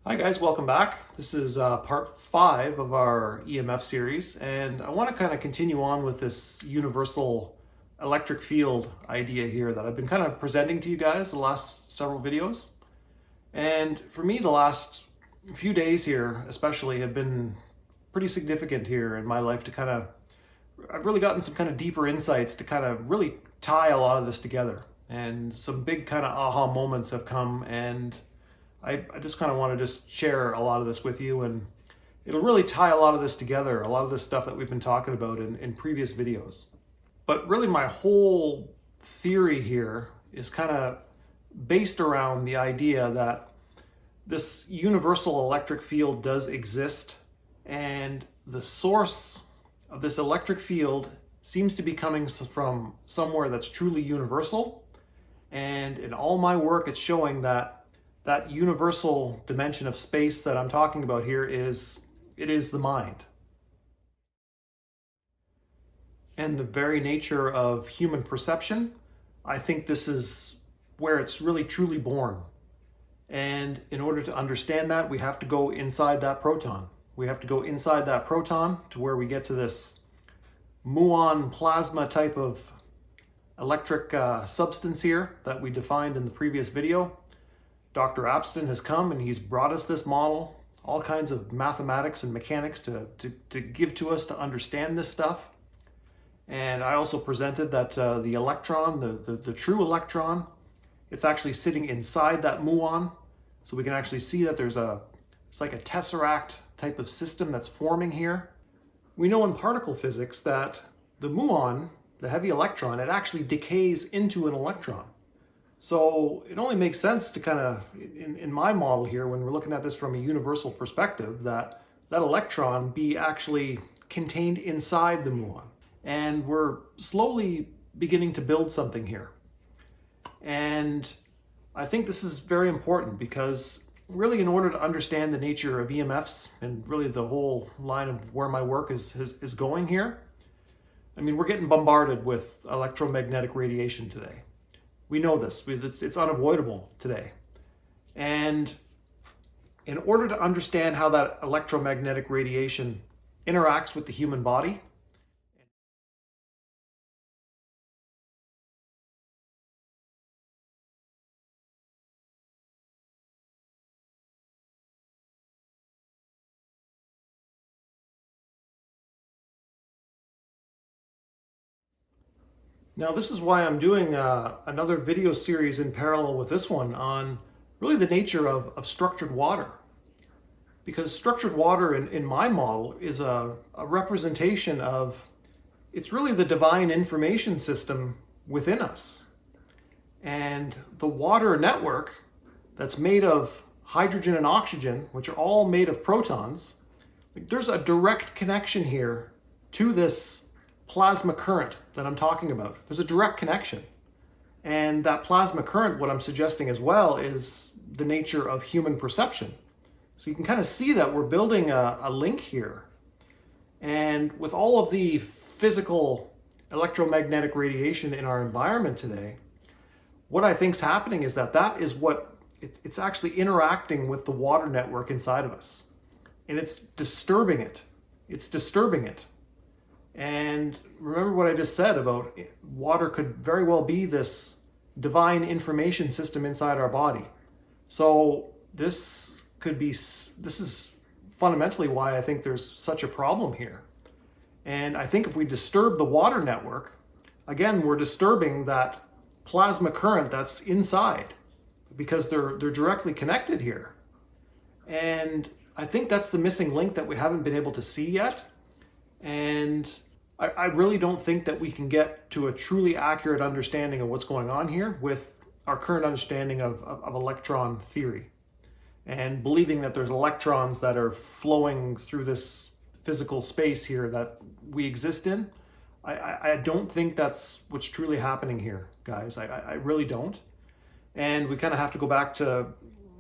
Hi guys, welcome back. This is part 5 of our EMF series, and I want to kind of continue on with this universal electric field idea here that I've been kind of presenting to you guys the last several videos. And for me, the last few days here especially have been pretty significant here in my life I've really gotten some kind of deeper insights to kind of really tie a lot of this together. And some big kind of aha moments have come, and I just kind of want to just share a lot of this with you, and it'll really tie a lot of this together, a lot of this stuff that we've been talking about in previous videos. But really my whole theory here is kind of based around the idea that this universal electric field does exist, and the source of this electric field seems to be coming from somewhere that's truly universal. And in all my work, it's showing that that universal dimension of space that I'm talking about here is the mind. And the very nature of human perception, I think this is where it's really truly born. And in order to understand that, we have to go inside that proton. We have to go inside that proton to where we get to this muon plasma type of electric substance here that we defined in the previous video. Dr. Abston has come and he's brought us this model, all kinds of mathematics and mechanics to give to us to understand this stuff. And I also presented that the electron, the true electron, it's actually sitting inside that muon. So we can actually see that it's like a tesseract type of system that's forming here. We know in particle physics that the muon, the heavy electron, it actually decays into an electron. So it only makes sense to kind of, in my model here, when we're looking at this from a universal perspective, that electron be actually contained inside the muon. And we're slowly beginning to build something here. And I think this is very important because really in order to understand the nature of EMFs and really the whole line of where my work is going here, I mean, we're getting bombarded with electromagnetic radiation today. We know this, it's unavoidable today. And in order to understand how that electromagnetic radiation interacts with the human body, now this is why I'm doing another video series in parallel with this one on really the nature of structured water. Because structured water in my model is a representation of, it's really the divine information system within us. And the water network that's made of hydrogen and oxygen, which are all made of protons, there's a direct connection here to this plasma current that I'm talking about. There's a direct connection. And that plasma current, what I'm suggesting as well, is the nature of human perception. So you can kind of see that we're building a link here. And with all of the physical electromagnetic radiation in our environment today, what I think is happening is that is what it's actually interacting with the water network inside of us. And it's disturbing it. It's disturbing it. And remember what I just said about water could very well be this divine information system inside our body. So this is fundamentally why I think there's such a problem here. And I think if we disturb the water network, again, we're disturbing that plasma current that's inside because they're directly connected here. And I think that's the missing link that we haven't been able to see yet. And I really don't think that we can get to a truly accurate understanding of what's going on here with our current understanding of electron theory and believing that there's electrons that are flowing through this physical space here that we exist in. I don't think that's what's truly happening here, guys. I really don't. And we kind of have to go back to,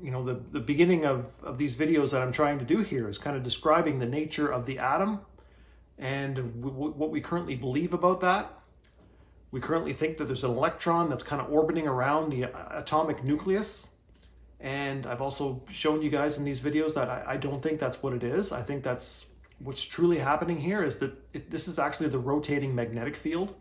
you know, the beginning of these videos that I'm trying to do here is kind of describing the nature of the atom and what we currently believe about that. We currently think that there's an electron that's kind of orbiting around the atomic nucleus. And I've also shown you guys in these videos that I don't think that's what it is. I think that's what's truly happening here is that this is actually the rotating magnetic field.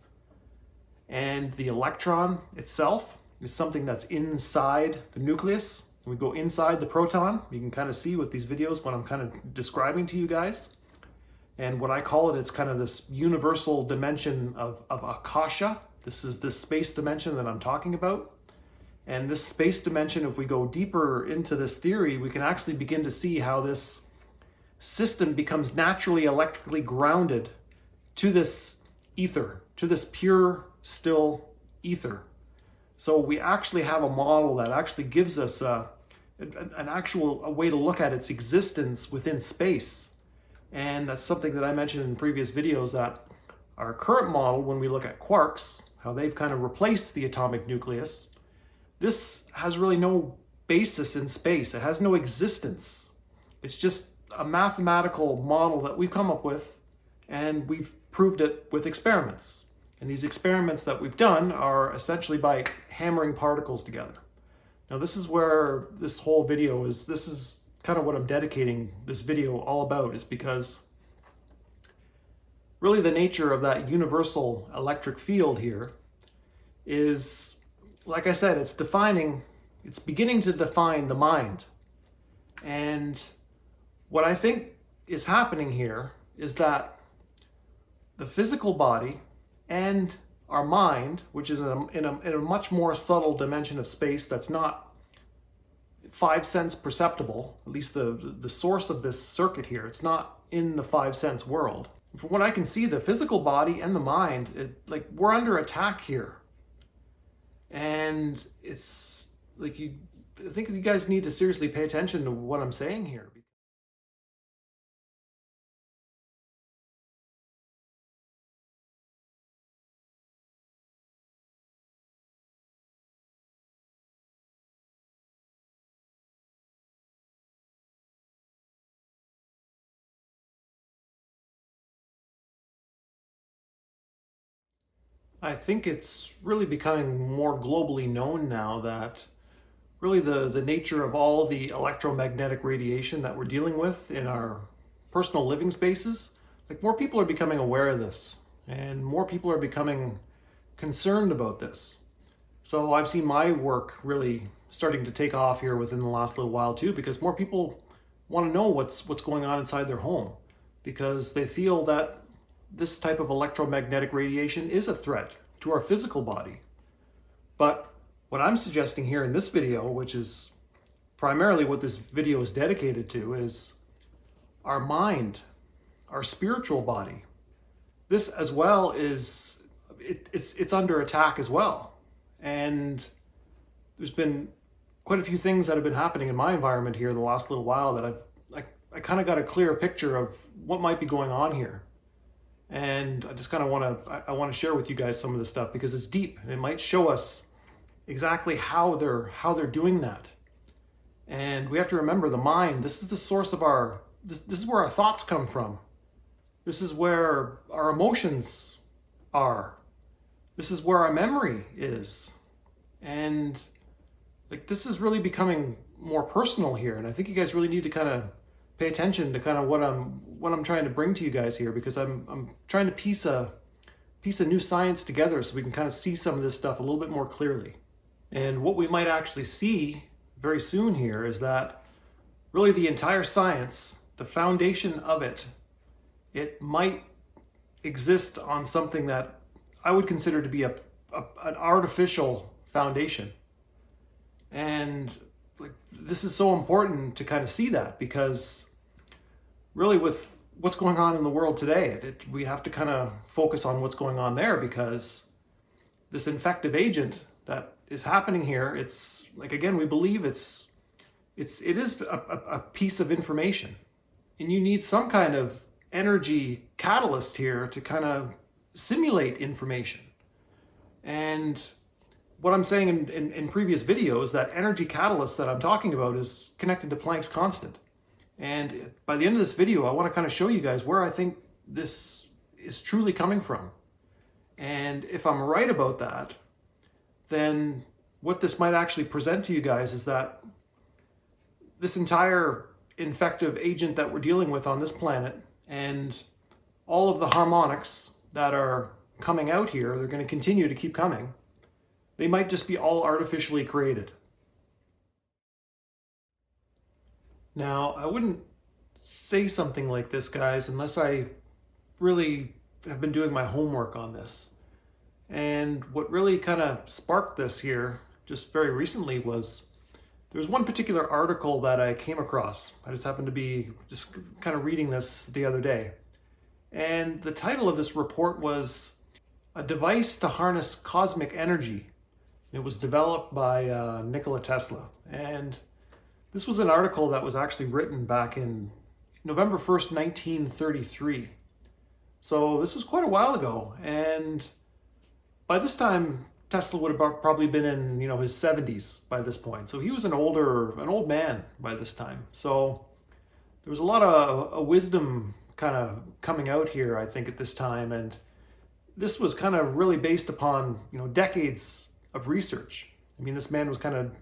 And the electron itself is something that's inside the nucleus. We go inside the proton. You can kind of see with these videos what I'm kind of describing to you guys. And what I call it, it's kind of this universal dimension of Akasha. This is this space dimension that I'm talking about. And this space dimension, if we go deeper into this theory, we can actually begin to see how this system becomes naturally electrically grounded to this ether, to this pure, still ether. So we actually have a model that actually gives us an actual way to look at its existence within space. And that's something that I mentioned in previous videos, that our current model, when we look at quarks, how they've kind of replaced the atomic nucleus, this has really no basis in space. It has no existence. It's just a mathematical model that we've come up with, and we've proved it with experiments. And these experiments that we've done are essentially by hammering particles together. Now this is where this whole video is, this is kind of what I'm dedicating this video all about, is because really the nature of that universal electric field here is, like I said, it's beginning to define the mind. And what I think is happening here is that the physical body and our mind, which is in a much more subtle dimension of space that's not 5 sense perceptible, at least the source of this circuit here, it's not in the 5 sense world. From what I can see, the physical body and the mind, like we're under attack here. And it's like I think you guys need to seriously pay attention to what I'm saying here. I think it's really becoming more globally known now that really the nature of all the electromagnetic radiation that we're dealing with in our personal living spaces, like more people are becoming aware of this, and more people are becoming concerned about this. So I've seen my work really starting to take off here within the last little while too, because more people want to know what's going on inside their home, because they feel that this type of electromagnetic radiation is a threat to our physical body. But what I'm suggesting here in this video, which is primarily what this video is dedicated to, is our mind, our spiritual body. This as well is, it's under attack as well. And there's been quite a few things that have been happening in my environment here the last little while that I kind of got a clear picture of what might be going on here. And I just kind of want to share with you guys some of this stuff because it's deep and it might show us exactly how they're doing that. And we have to remember the mind. This is the source of this is where our thoughts come from. This is where our emotions are. This is where our memory is. And like this is really becoming more personal here. And I think you guys really need to kind of pay attention to kind of what I'm trying to bring to you guys here, because I'm trying to piece a new science together so we can kind of see some of this stuff a little bit more clearly. And what we might actually see very soon here is that really the entire science, the foundation of it might exist on something that I would consider to be an artificial foundation. And like this is so important to kind of see that, because really with what's going on in the world today, we have to kind of focus on what's going on there, because this infective agent that is happening here, it's like, again, we believe it is a piece of information, and you need some kind of energy catalyst here to kind of simulate information. And what I'm saying in previous videos, that energy catalyst that I'm talking about is connected to Planck's constant. And by the end of this video, I want to kind of show you guys where I think this is truly coming from. And if I'm right about that, then what this might actually present to you guys is that this entire infective agent that we're dealing with on this planet and all of the harmonics that are coming out here, they're going to continue to keep coming. They might just be all artificially created. Now, I wouldn't say something like this, guys, unless I really have been doing my homework on this. And what really kind of sparked this here just very recently was there was one particular article that I came across. I just happened to be just kind of reading this the other day. And the title of this report was A Device to Harness Cosmic Energy. It was developed by Nikola Tesla. And this was an article that was actually written back in November 1st, 1933. So this was quite a while ago. And by this time, Tesla would have probably been in, his 70s by this point. So he was an old man by this time. So there was a lot of wisdom kind of coming out here, I think, at this time. And this was kind of really based upon, decades of research. I mean, this man was kind of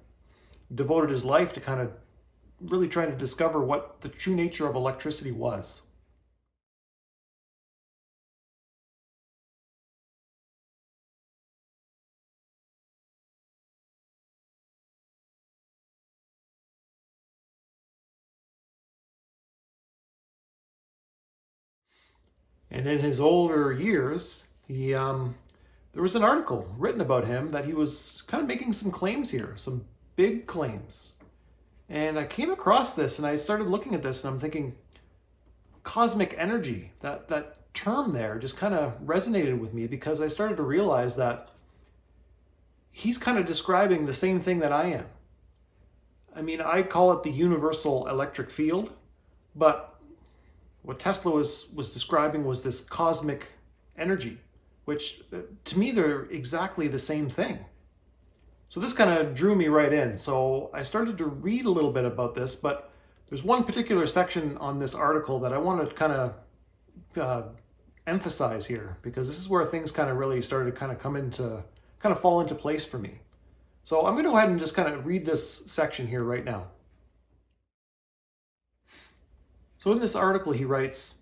devoted his life to kind of really trying to discover what the true nature of electricity was. And in his older years, there was an article written about him that he was kind of making some claims here, some big claims. And I came across this and I started looking at this and I'm thinking, cosmic energy, that term there just kind of resonated with me because I started to realize that he's kind of describing the same thing that I am. I mean, I call it the universal electric field, but what Tesla was describing was this cosmic energy, which to me, they're exactly the same thing. So this kind of drew me right in. So I started to read a little bit about this, but there's one particular section on this article that I want to kind of emphasize here, because this is where things kind of really started to kind of fall into place for me. So I'm going to go ahead and just kind of read this section here right now. So in this article, he writes,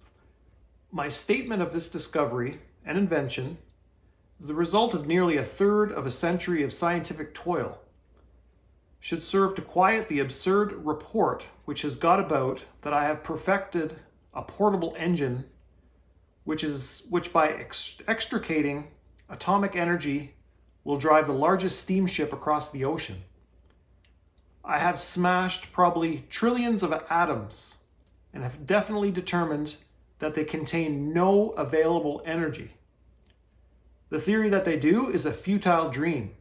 "My statement of this discovery and invention is the result of nearly a third of a century of scientific toil. Should serve to quiet the absurd report which has got about that I have perfected a portable engine which by extricating atomic energy will drive the largest steamship across the ocean. I have smashed probably trillions of atoms and have definitely determined that they contain no available energy. The theory that they do is a futile dream,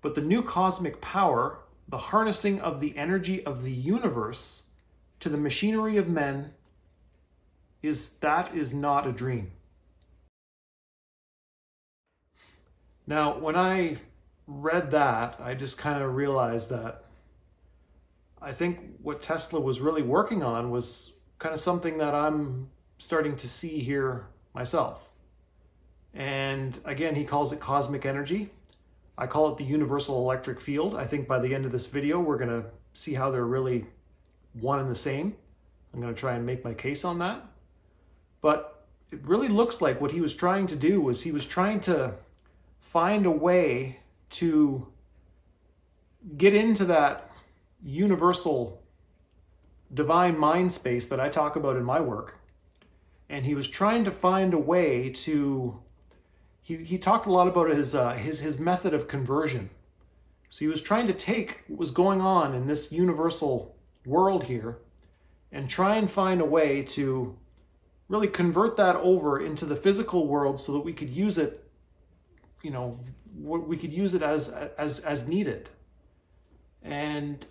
but the new cosmic power, the harnessing of the energy of the universe to the machinery of men, is not a dream." Now, when I read that, I just kind of realized that I think what Tesla was really working on was kind of something that I'm starting to see here myself. And again, he calls it cosmic energy. I call it the universal electric field. I think by the end of this video, we're going to see how they're really one and the same. I'm going to try and make my case on that. But it really looks like what he was trying to do was he was trying to find a way to get into that universal divine mind space that I talk about in my work. And he was trying to find a way to, he talked a lot about his method of conversion. So he was trying to take what was going on in this universal world here and try and find a way to really convert that over into the physical world so that we could use it, we could use it as needed. And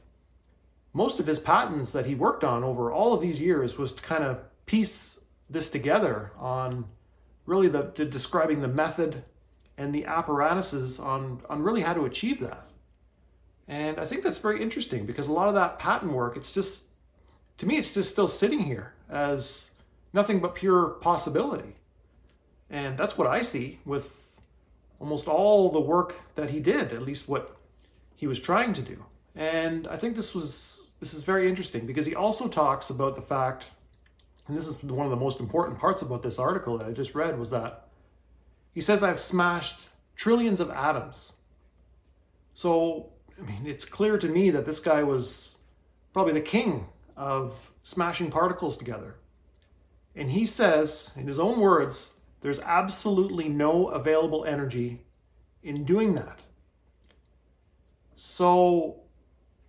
most of his patents that he worked on over all of these years was to kind of piece this together on really describing the method and the apparatuses on really how to achieve that. And I think that's very interesting because a lot of that patent work, to me, it's just still sitting here as nothing but pure possibility. And that's what I see with almost all the work that he did, at least what he was trying to do. And I think this was this is very interesting because he also talks about the fact, and this is one of the most important parts about this article that I just read, was that he says I've smashed trillions of atoms. So, I mean, it's clear to me that this guy was probably the king of smashing particles together. And he says, in his own words, there's absolutely no available energy in doing that. So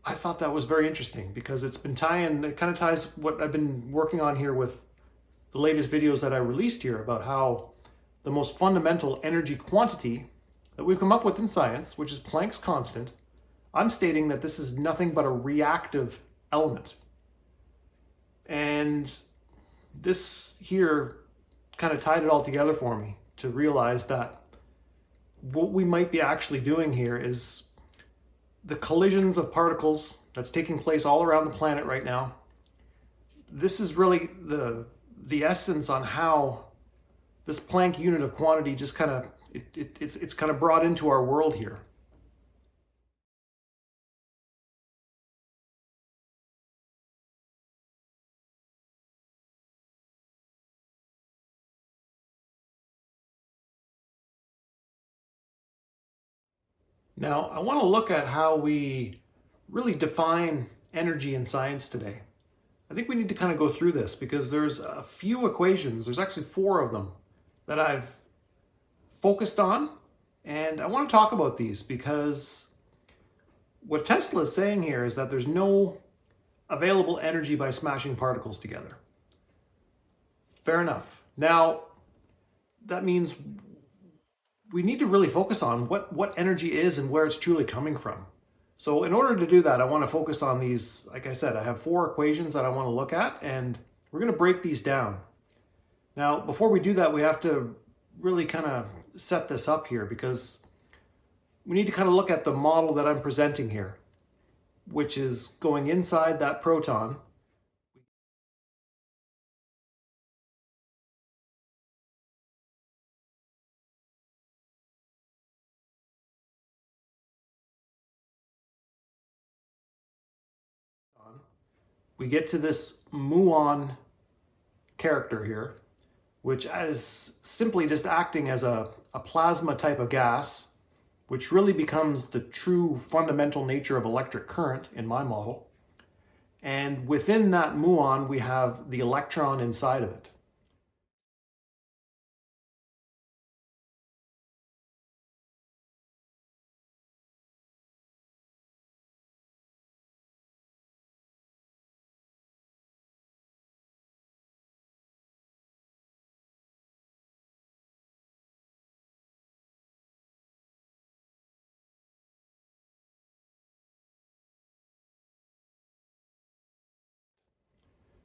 I thought that was very interesting because it kind of ties what I've been working on here with the latest videos that I released here about how the most fundamental energy quantity that we've come up with in science, which is Planck's constant, I'm stating that this is nothing but a reactive element. And this here kind of tied it all together for me to realize that what we might be actually doing here is the collisions of particles that's taking place all around the planet right now. This is really the essence on how this Planck unit of quantity just kind of, it's kind of brought into our world here. Now, I want to look at how we really define energy in science today. I think we need to kind of go through this because there's a few equations, there's actually 4 of them that I've focused on, and I want to talk about these because what Tesla is saying here is that there's no available energy by smashing particles together. Fair enough. Now, that means we need to really focus on what energy is and where it's truly coming from. So in order to do that, I want to focus on these. Like I said, I have 4 equations that I want to look at, and we're going to break these down. Now, before we do that, we have to really kind of set this up here because we need to kind of look at the model that I'm presenting here, which is going inside that proton. We get to this muon character here, which is simply just acting as a plasma type of gas, which really becomes the true fundamental nature of electric current in my model. And within that muon, we have the electron inside of it.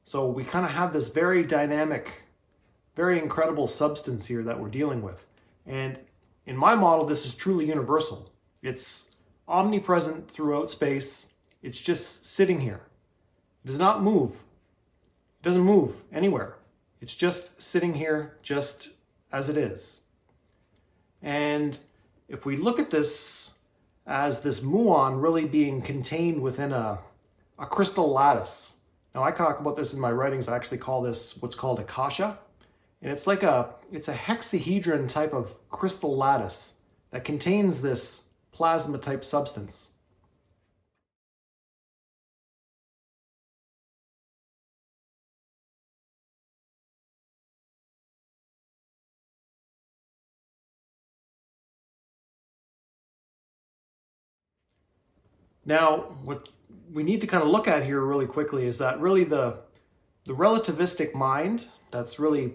So we kind of have this very dynamic, very incredible substance here that we're dealing with. And in my model, this is truly universal. It's omnipresent throughout space. It's just sitting here. It does not move. It doesn't move anywhere. It's just sitting here just as it is. And if we look at this as this muon really being contained within a crystal lattice. Now, I talk about this in my writings. I actually call this what's called a kasha. And it's a hexahedron type of crystal lattice that contains this plasma type substance. Now, what we need to kind of look at here really quickly is that really the relativistic mind that's really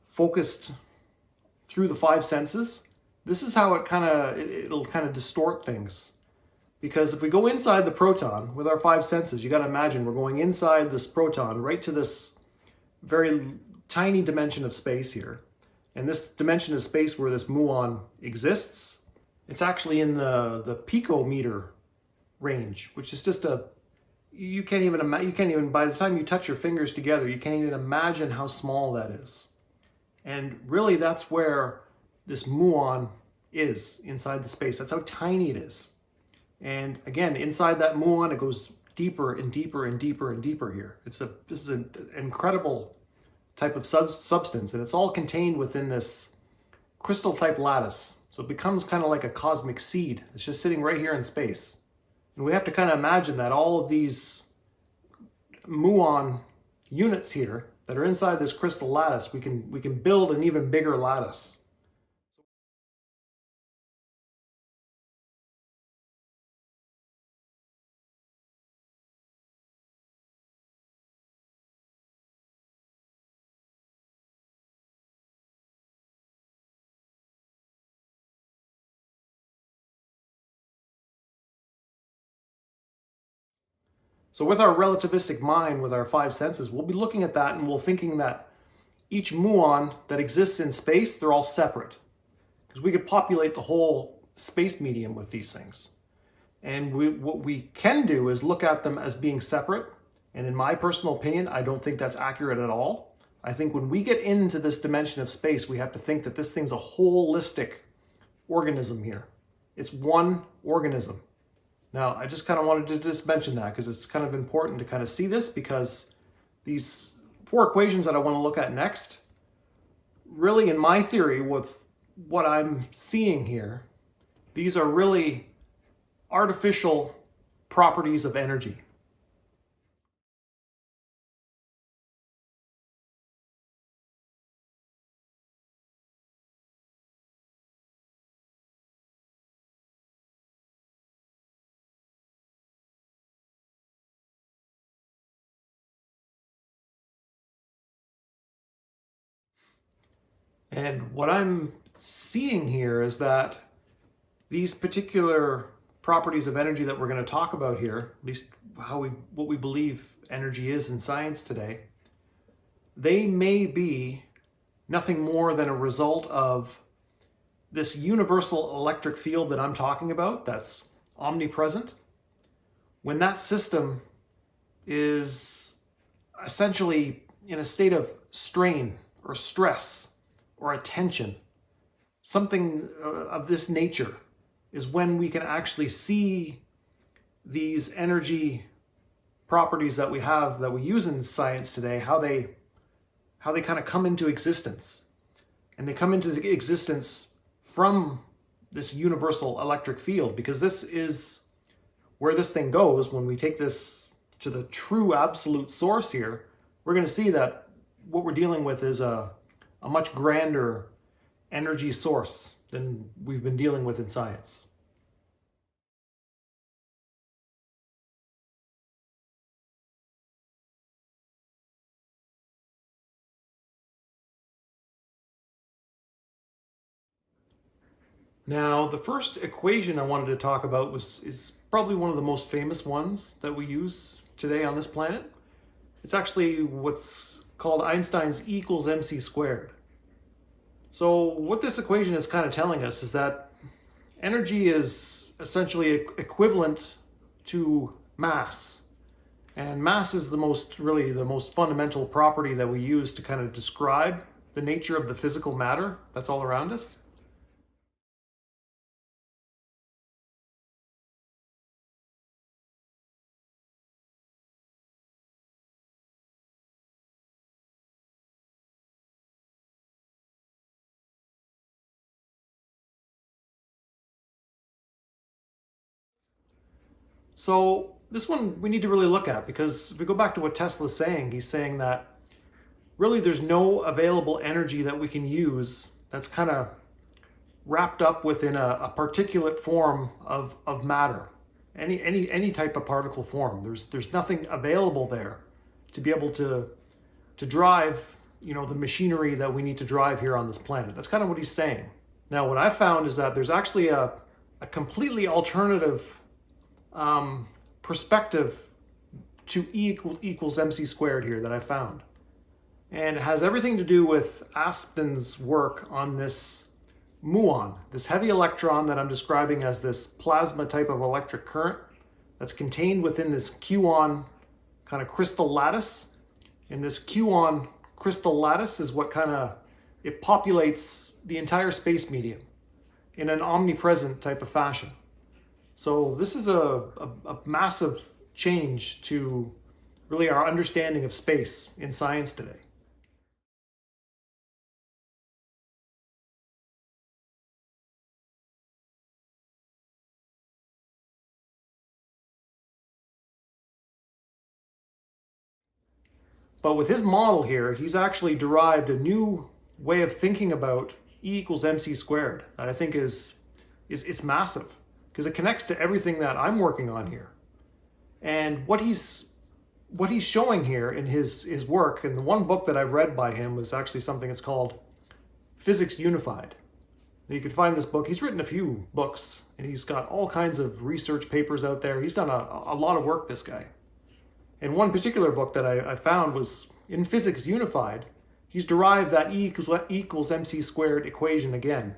focused through the 5 senses, this is how it'll kind of distort things. Because if we go inside the proton with our 5 senses, you got to imagine we're going inside this proton right to this very tiny dimension of space here. And this dimension of space where this muon exists, it's actually in the picometer range, which is just you can't even, by the time you touch your fingers together, you can't even imagine how small that is. And really that's where this muon is inside the space. That's how tiny it is. And again, inside that muon, it goes deeper and deeper and deeper and deeper here. This is an incredible type of substance, and it's all contained within this crystal type lattice. So it becomes kind of like a cosmic seed. It's just sitting right here in space. And we have to kind of imagine that all of these muon units here that are inside this crystal lattice, we can build an even bigger lattice. So with our relativistic mind, with our five senses, we'll be looking at that and we'll thinking that each muon that exists in space, they're all separate. Because we could populate the whole space medium with these things. And what we can do is look at them as being separate. And in my personal opinion, I don't think that's accurate at all. I think when we get into this dimension of space, we have to think that this thing's a holistic organism here. It's one organism. Now, I just kind of wanted to just mention that because it's kind of important to kind of see this, because these four equations that I want to look at next, really in my theory, with what I'm seeing here, these are really artificial properties of energy. And what I'm seeing here is that these particular properties of energy that we're going to talk about here, at least what we believe energy is in science today, they may be nothing more than a result of this universal electric field that I'm talking about that's omnipresent. When that system is essentially in a state of strain or stress or a tension, something of this nature, is when we can actually see these energy properties that we have, that we use in science today, how they kind of come into existence. And they come into existence from this universal electric field, because this is where this thing goes. When we take this to the true absolute source here, we're going to see that what we're dealing with is a much grander energy source than we've been dealing with in science. Now, the first equation I wanted to talk about is probably one of the most famous ones that we use today on this planet. It's actually what's called Einstein's E equals mc squared. So what this equation is kind of telling us is that energy is essentially equivalent to mass. And mass is the most fundamental property that we use to kind of describe the nature of the physical matter that's all around us. So this one we need to really look at, because if we go back to what Tesla's saying, he's saying that really there's no available energy that we can use that's kind of wrapped up within a particulate form of matter, any type of particle form. There's nothing available there to be able to drive, the machinery that we need to drive here on this planet. That's kind of what he's saying. Now, what I found is that there's actually a completely alternative perspective to E equals mc squared here that I found. And it has everything to do with Aspen's work on this muon, this heavy electron that I'm describing as this plasma type of electric current that's contained within this QON kind of crystal lattice. And this QON crystal lattice is what it populates the entire space medium in an omnipresent type of fashion. So this is a massive change to really our understanding of space in science today. But with his model here, he's actually derived a new way of thinking about E equals mc squared that I think is it's massive, because it connects to everything that I'm working on here. And what he's showing here in his work, and the one book that I've read by him was actually something that's called Physics Unified. Now you can find this book. He's written a few books, and he's got all kinds of research papers out there. He's done a lot of work, this guy. And one particular book that I found was in Physics Unified. He's derived that E equals mc squared equation again.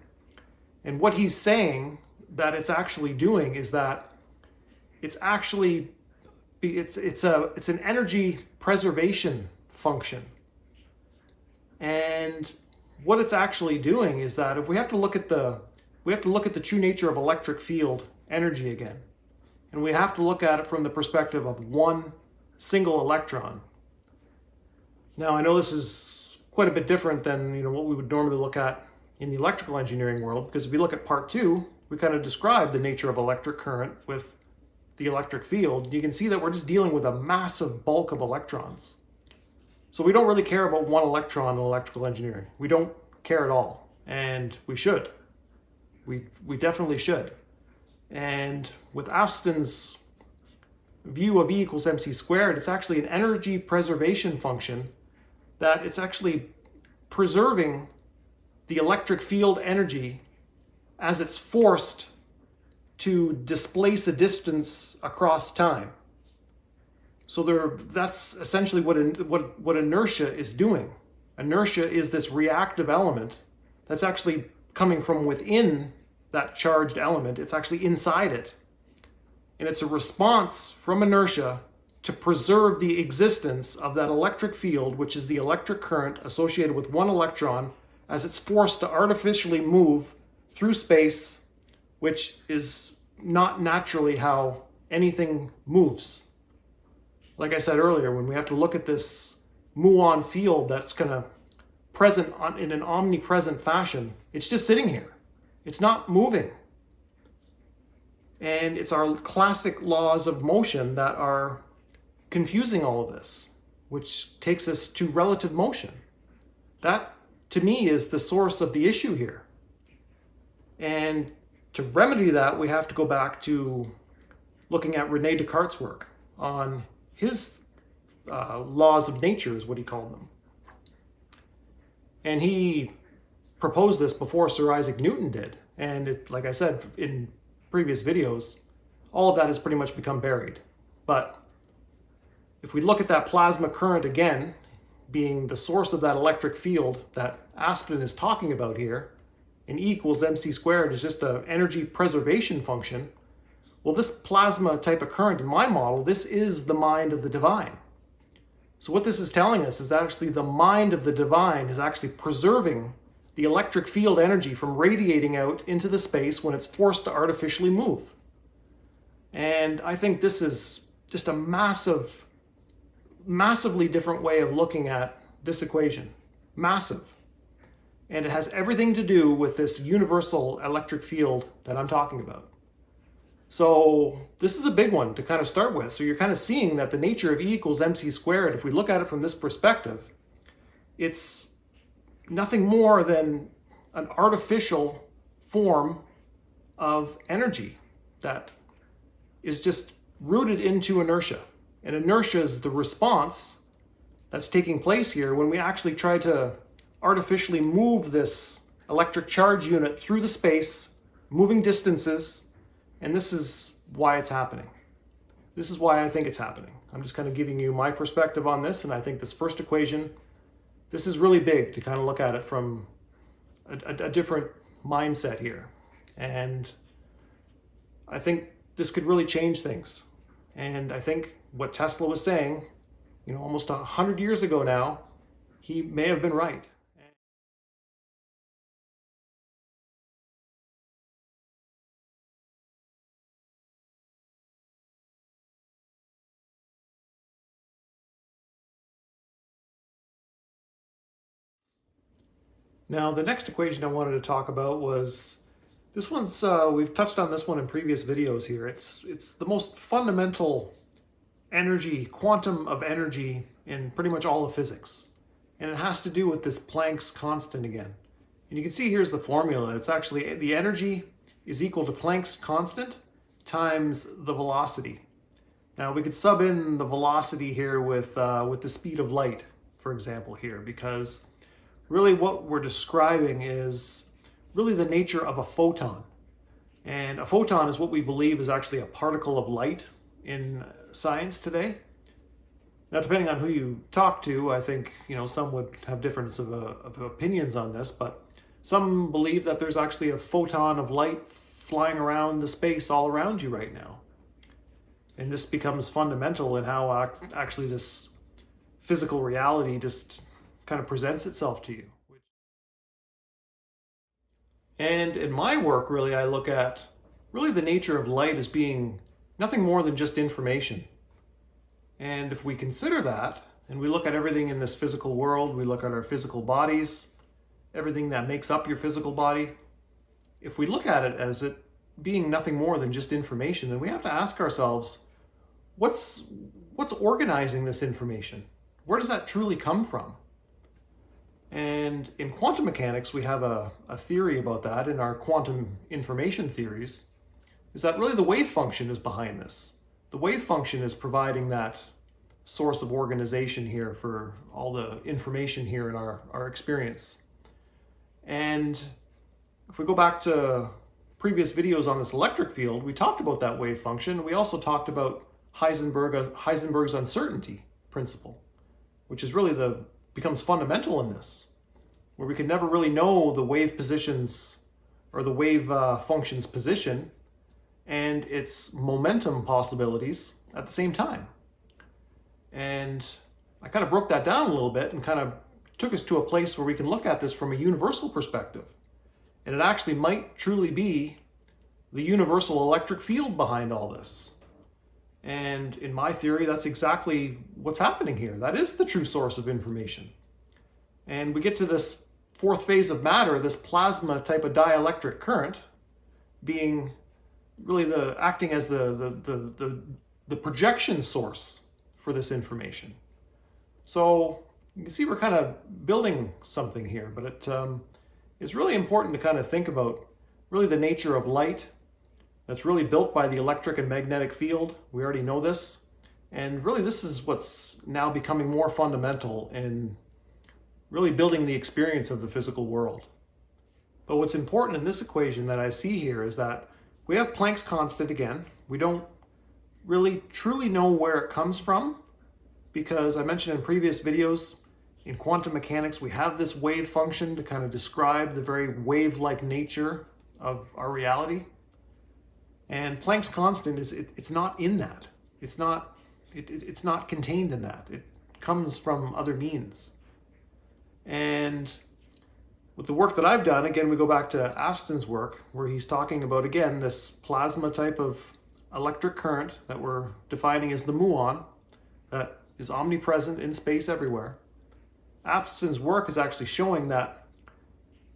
And what he's saying that it's actually doing is that it's actually it's an energy preservation function. And what it's actually doing is that if we have to look at the true nature of electric field energy again, and we have to look at it from the perspective of one single electron. Now, I know this is quite a bit different than what we would normally look at in the electrical engineering world, because if you look at part 2, we kind of describe the nature of electric current with the electric field. You can see that we're just dealing with a massive bulk of electrons. So we don't really care about one electron in electrical engineering. We don't care at all, and we should. We definitely should. And with Austin's view of E equals mc squared, it's actually an energy preservation function, that it's actually preserving the electric field energy as it's forced to displace a distance across time. So that's essentially what inertia is doing. Inertia is this reactive element that's actually coming from within that charged element. It's actually inside it. And it's a response from inertia to preserve the existence of that electric field, which is the electric current associated with one electron, as it's forced to artificially move through space, which is not naturally how anything moves. Like I said earlier, when we have to look at this muon field that's kind of present in an omnipresent fashion, it's just sitting here. It's not moving. And it's our classic laws of motion that are confusing all of this, which takes us to relative motion. That, to me, is the source of the issue here. And to remedy that, we have to go back to looking at René Descartes' work on his laws of nature, is what he called them. And he proposed this before Sir Isaac Newton did. And like I said in previous videos, all of that has pretty much become buried. But if we look at that plasma current again, being the source of that electric field that Aspen is talking about here, and E equals mc squared is just an energy preservation function, well, this plasma type of current in my model, this is the mind of the divine. So what this is telling us is that actually the mind of the divine is actually preserving the electric field energy from radiating out into the space when it's forced to artificially move. And I think this is just a massively different way of looking at this equation. Massive. And it has everything to do with this universal electric field that I'm talking about. So this is a big one to kind of start with. So you're kind of seeing that the nature of E equals mc squared, if we look at it from this perspective, it's nothing more than an artificial form of energy that is just rooted into inertia. And inertia is the response that's taking place here when we actually try to artificially move this electric charge unit through the space, moving distances, and this is why it's happening. This is why I think it's happening. I'm just kind of giving you my perspective on this, and I think this first equation, this is really big to kind of look at it from a different mindset here. And I think this could really change things. And I think what Tesla was saying, almost 100 years ago now, he may have been right. Now, the next equation I wanted to talk about was this one's, we've touched on this one in previous videos here. It's the most fundamental energy, quantum of energy in pretty much all of physics. And it has to do with this Planck's constant again. And you can see here's the formula. It's actually the energy is equal to Planck's constant times the velocity. Now we could sub in the velocity here with the speed of light, for example, here, because really what we're describing is really the nature of a photon. And a photon is what we believe is actually a particle of light in science today. Now, depending on who you talk to, I think, some would have difference of opinions on this, but some believe that there's actually a photon of light flying around the space all around you right now. And this becomes fundamental in how actually this physical reality just kind of presents itself to you. And in my work, really, I look at really the nature of light as being nothing more than just information. And if we consider that, and we look at everything in this physical world, we look at our physical bodies, everything that makes up your physical body, if we look at it as it being nothing more than just information, then we have to ask ourselves, what's organizing this information? Where does that truly come from? And in quantum mechanics, we have a theory about that in our quantum information theories, is that really the wave function is behind this. The wave function is providing that source of organization here for all the information here in our experience. And if we go back to previous videos on this electric field, we talked about that wave function. We also talked about Heisenberg's uncertainty principle, which is really becomes fundamental in this, where we can never really know the wave positions or the wave function's position and its momentum possibilities at the same time. And I kind of broke that down a little bit and kind of took us to a place where we can look at this from a universal perspective. And it actually might truly be the universal electric field behind all this. And in my theory, that's exactly what's happening here. That is the true source of information. And we get to this fourth phase of matter, this plasma type of dielectric current, being really acting as the projection source for this information. So you can see we're kind of building something here, but it's really important to kind of think about really the nature of light that's really built by the electric and magnetic field. We already know this. And really this is what's now becoming more fundamental in really building the experience of the physical world. But what's important in this equation that I see here is that we have Planck's constant again. We don't really truly know where it comes from, because I mentioned in previous videos, in quantum mechanics, we have this wave function to kind of describe the very wave-like nature of our reality. And Planck's constant it's not in that. It's not contained in that. It comes from other means. And with the work that I've done, again, we go back to Einstein's work, where he's talking about, again, this plasma type of electric current that we're defining as the muon, that is omnipresent in space everywhere. Einstein's work is actually showing that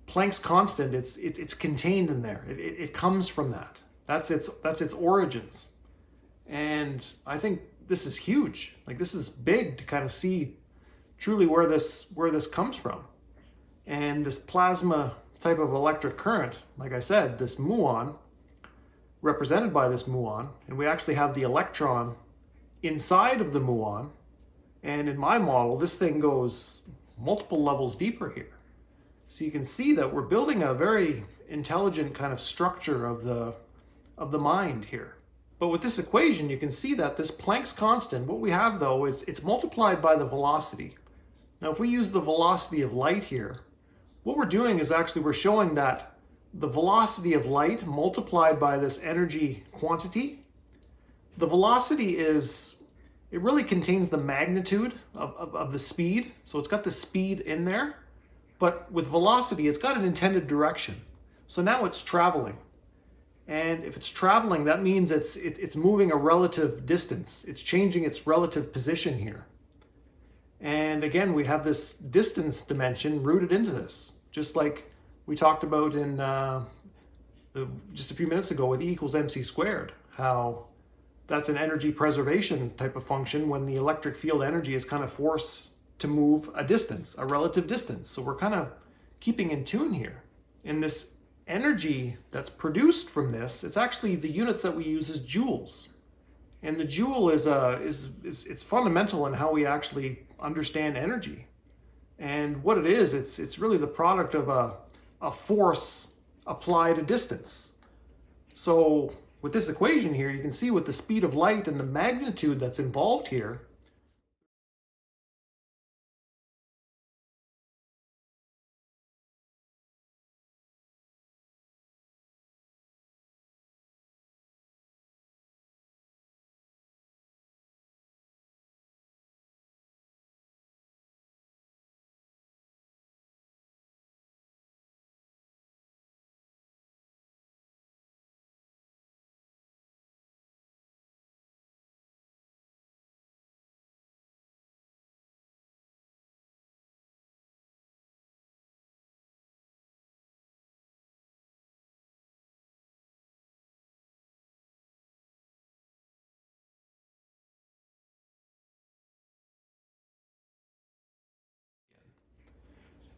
Planck's constant, it's contained in there. It comes from that. That's its origins. And I think this is huge. Like, this is big to kind of see truly where this comes from. And this plasma type of electric current, like I said, this muon, represented by this muon, and we actually have the electron inside of the muon. And in my model, this thing goes multiple levels deeper here. So you can see that we're building a very intelligent kind of structure of the mind here. But with this equation, you can see that this Planck's constant, what we have though, is it's multiplied by the velocity. Now, if we use the velocity of light here, what we're doing is actually we're showing that the velocity of light multiplied by this energy quantity, the velocity it really contains the magnitude of the speed. So it's got the speed in there, but with velocity, it's got an intended direction. So now it's traveling. And if it's traveling, that means it's moving a relative distance. It's changing its relative position here. And again, we have this distance dimension rooted into this, just like we talked about in just a few minutes ago with E equals mc squared, how that's an energy preservation type of function when the electric field energy is kind of forced to move a distance, a relative distance. So we're kind of keeping in tune here. And this energy that's produced from this, it's actually the units that we use as joules. And the joule is it's fundamental in how we actually understand energy. And what it is, it's really the product of a force applied a distance. So with this equation here, you can see with the speed of light and the magnitude that's involved here,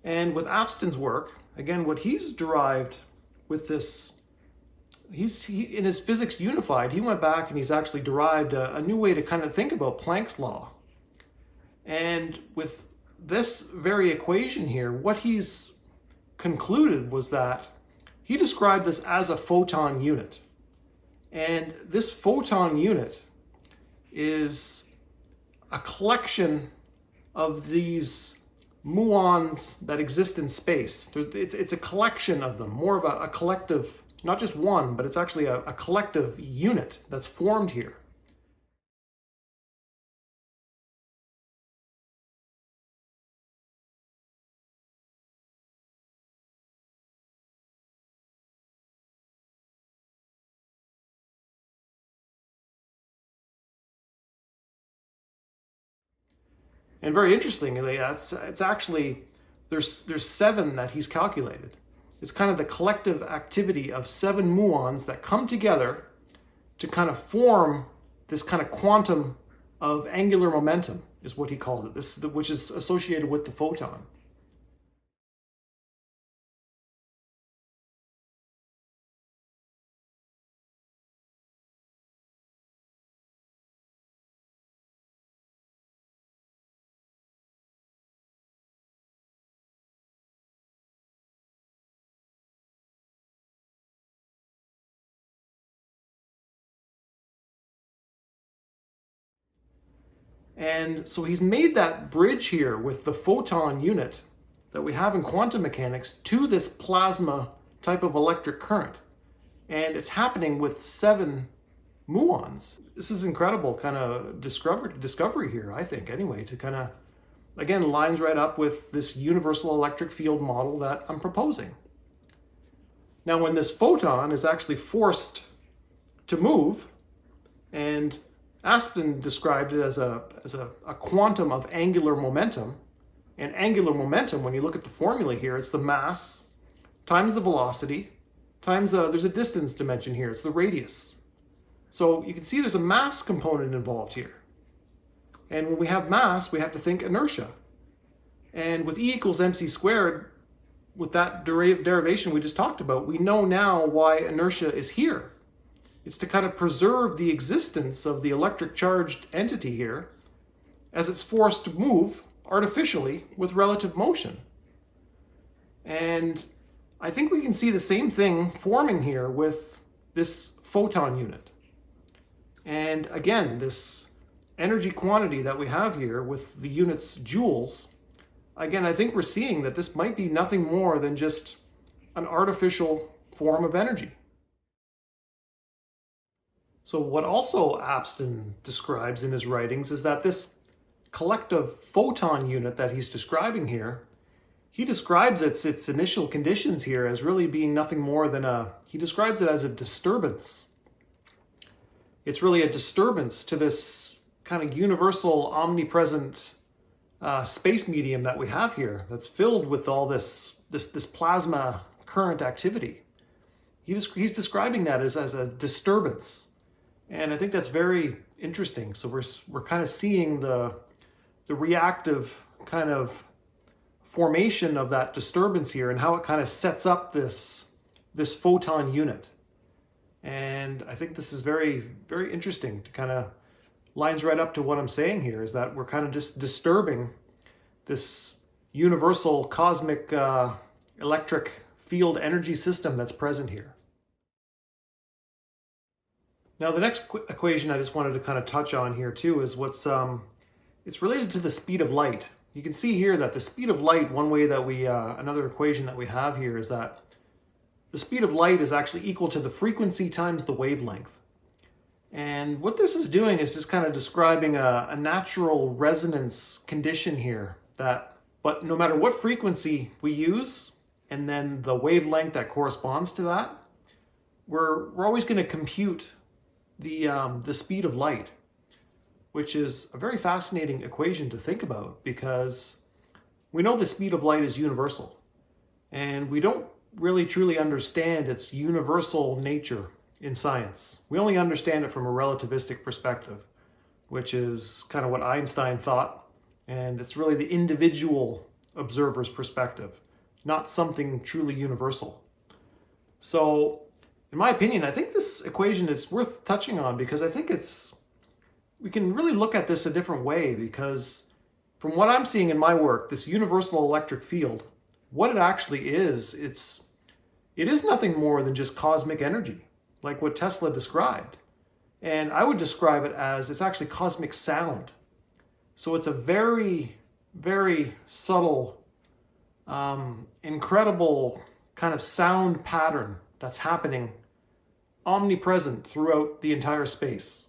and with Abston's work, again, what he's derived with this, in his Physics Unified, he went back and he's actually derived a new way to kind of think about Planck's law. And with this very equation here, what he's concluded was that he described this as a photon unit. And this photon unit is a collection of these muons that exist in space. It's a collection of them, more of a collective, not just one, but it's actually a collective unit that's formed here. And very interestingly, it's actually, there's 7 that he's calculated. It's kind of the collective activity of 7 muons that come together to kind of form this kind of quantum of angular momentum, is what he called it, which is associated with the photon. And so he's made that bridge here with the photon unit that we have in quantum mechanics to this plasma type of electric current. And it's happening with 7 muons. This is incredible kind of discovery here, I think, anyway, to kind of, again, lines right up with this universal electric field model that I'm proposing. Now, when this photon is actually forced to move, and Aspen described it as a quantum of angular momentum. And angular momentum, when you look at the formula here, it's the mass times the velocity times there's a distance dimension here. It's the radius. So you can see there's a mass component involved here. And when we have mass, we have to think inertia. And with E equals mc squared, with that derivation we just talked about, we know now why inertia is here. It's to kind of preserve the existence of the electric charged entity here as it's forced to move artificially with relative motion. And I think we can see the same thing forming here with this photon unit. And again, this energy quantity that we have here with the units joules, again, I think we're seeing that this might be nothing more than just an artificial form of energy. So what also Abston describes in his writings is that this collective photon unit that he's describing here, he describes its initial conditions here as really being nothing more than he describes it as a disturbance. It's really a disturbance to this kind of universal, omnipresent space medium that we have here that's filled with all this plasma current activity. He's describing that as a disturbance, and I think that's very interesting. So we're kind of seeing the reactive kind of formation of that disturbance here and how it kind of sets up this photon unit. And I think this is very, very interesting. To kind of lines right up to what I'm saying here, is that we're kind of just disturbing this universal cosmic electric field energy system that's present here. Now the next equation I just wanted to kind of touch on here too is it's related to the speed of light. You can see here that the speed of light, one way that another equation that we have here is that the speed of light is actually equal to the frequency times the wavelength. And what this is doing is just kind of describing a natural resonance condition here, but no matter what frequency we use, and then the wavelength that corresponds to that, we're always going to compute the speed of light, which is a very fascinating equation to think about, because we know the speed of light is universal, and we don't really truly understand its universal nature in science. We only understand it from a relativistic perspective, which is kind of what Einstein thought, and it's really the individual observer's perspective, not something truly universal. So, in my opinion, I think this equation is worth touching on, because I think we can really look at this a different way, because from what I'm seeing in my work, this universal electric field, what it actually is, it is nothing more than just cosmic energy, like what Tesla described. And I would describe it as it's actually cosmic sound. So it's a very, very subtle, incredible kind of sound pattern that's happening omnipresent throughout the entire space.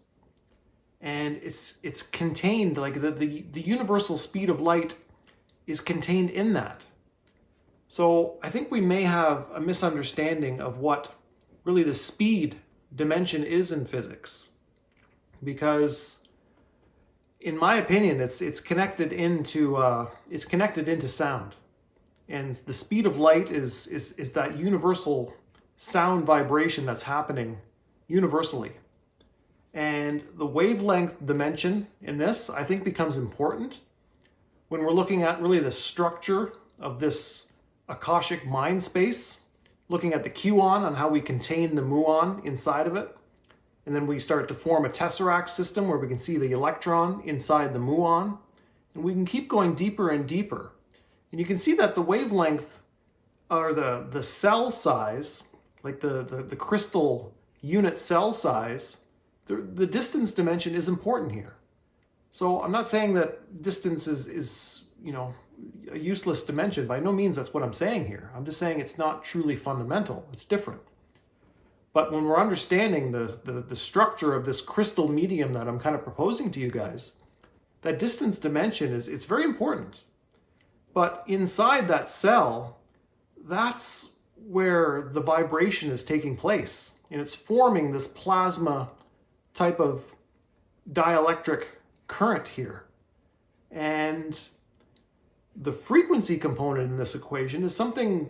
And it's contained, like the universal speed of light is contained in that. So I think we may have a misunderstanding of what really the speed dimension is in physics, because in my opinion, it's connected into sound, and the speed of light is that universal sound vibration that's happening universally. And the wavelength dimension in this, I think, becomes important when we're looking at really the structure of this Akashic mind space, looking at the QAnon on how we contain the muon inside of it. And then we start to form a tesseract system where we can see the electron inside the muon. And we can keep going deeper and deeper. And you can see that the wavelength, or the cell size, like the crystal unit cell size, the distance dimension is important here. So I'm not saying that distance is a useless dimension. By no means that's what I'm saying here. I'm just saying it's not truly fundamental. It's different. But when we're understanding the structure of this crystal medium that I'm kind of proposing to you guys, that distance dimension it's very important. But inside that cell, that's where the vibration is taking place. And it's forming this plasma type of dielectric current here. And the frequency component in this equation is something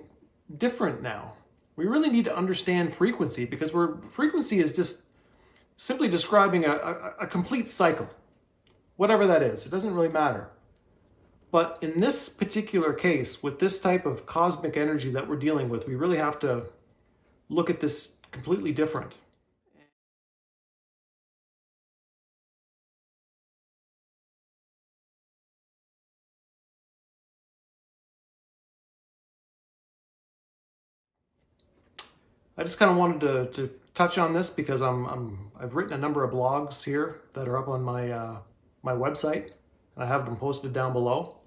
different now. We really need to understand frequency, because frequency is just simply describing a complete cycle, whatever that is. It doesn't really matter. But in this particular case, with this type of cosmic energy that we're dealing with, we really have to look at this completely different. I just kind of wanted to touch on this because I've written a number of blogs here that are up on my website, and I have them posted down below.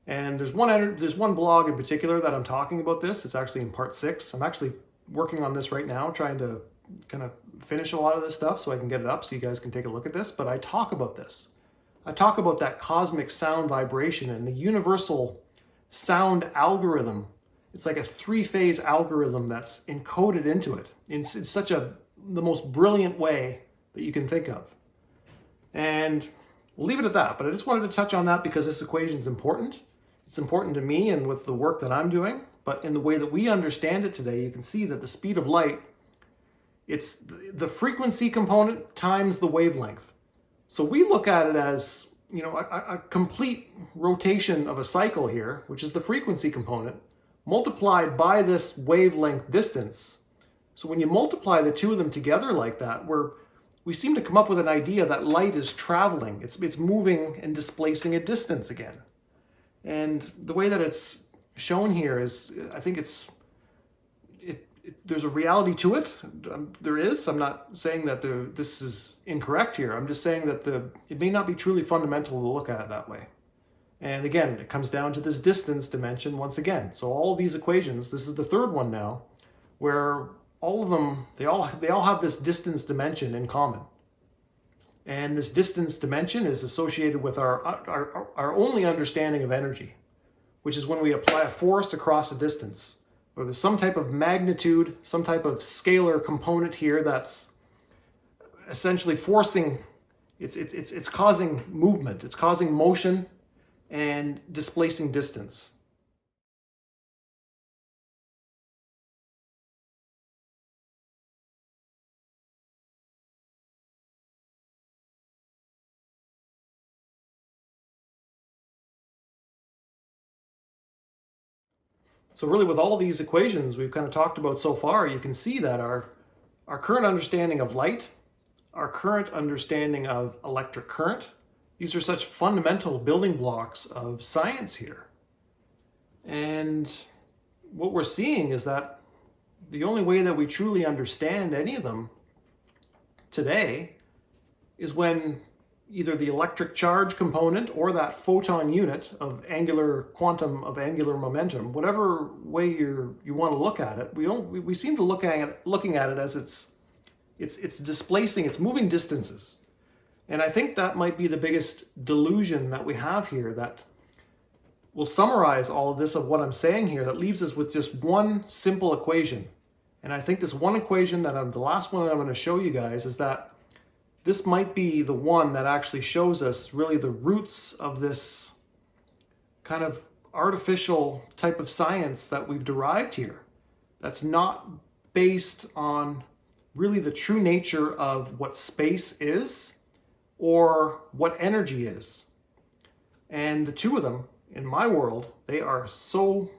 And there's one blog in particular that I'm talking about this. It's actually in part 6. I'm actually working on this right now, trying to kind of finish a lot of this stuff so I can get it up so you guys can take a look at this. But I talk about this. I talk about that cosmic sound vibration and the universal sound algorithm. It's like a 3-phase algorithm that's encoded into it in such the most brilliant way that you can think of. And we'll leave it at that, but I just wanted to touch on that because this equation is important. It's important to me and with the work that I'm doing, but in the way that we understand it today, you can see that the speed of light, it's the frequency component times the wavelength. So we look at it as, you know, a complete rotation of a cycle here, which is the frequency component, multiplied by this wavelength distance. So when you multiply the two of them together like that, we seem to come up with an idea that light is traveling. It's moving and displacing a distance again. And the way that it's shown here is, I think there's a reality to it. There is. I'm not saying that this is incorrect here. I'm just saying that it may not be truly fundamental to look at it that way. And again, it comes down to this distance dimension once again. So all of these equations, this is the third one now, where all of them, they all have this distance dimension in common. And this distance dimension is associated with our only understanding of energy, which is when we apply a force across a distance, or there's some type of magnitude, some type of scalar component here that's essentially forcing, it's causing movement, it's causing motion and displacing distance. So really with all these equations we've kind of talked about so far, you can see that our current understanding of light, our current understanding of electric current, these are such fundamental building blocks of science here. And what we're seeing is that the only way that we truly understand any of them today is when either the electric charge component or that photon unit of angular quantum of angular momentum, whatever way you want to look at it, we seem to looking at it as it's displacing, it's moving distances. And I think that might be the biggest delusion that we have here, that will summarize all of this of what I'm saying here, that leaves us with just one simple equation. And I think this one equation the last one that I'm going to show you guys, is that this might be the one that actually shows us really the roots of this kind of artificial type of science that we've derived here. That's not based on really the true nature of what space is or what energy is. And the two of them, in my world, they are so,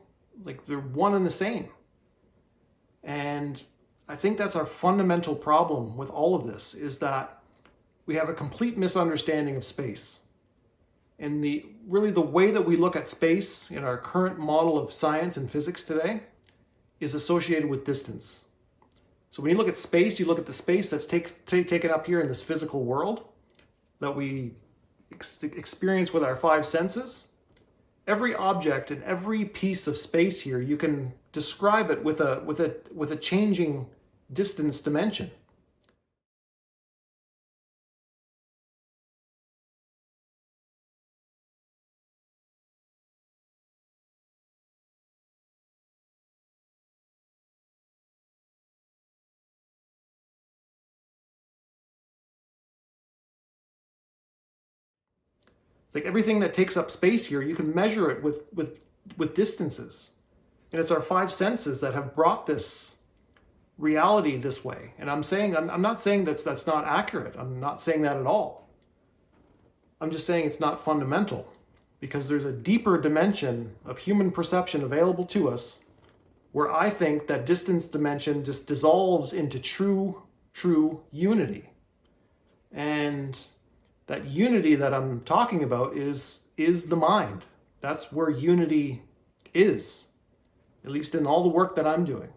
like, they're one and the same. And I think that's our fundamental problem with all of this, is that we have a complete misunderstanding of space. And really the way that we look at space in our current model of science and physics today is associated with distance. So when you look at space, you look at the space that's taken up here in this physical world that we experience with our five senses. Every object and every piece of space here, you can describe it with a changing distance dimension. Like everything that takes up space here, you can measure it with distances. And it's our five senses that have brought this reality this way. And I'm not saying that's not accurate. I'm not saying that at all. I'm just saying it's not fundamental, because there's a deeper dimension of human perception available to us where I think that distance dimension just dissolves into true unity. And that unity that I'm talking about is the mind. That's where unity is, at least in all the work that I'm doing.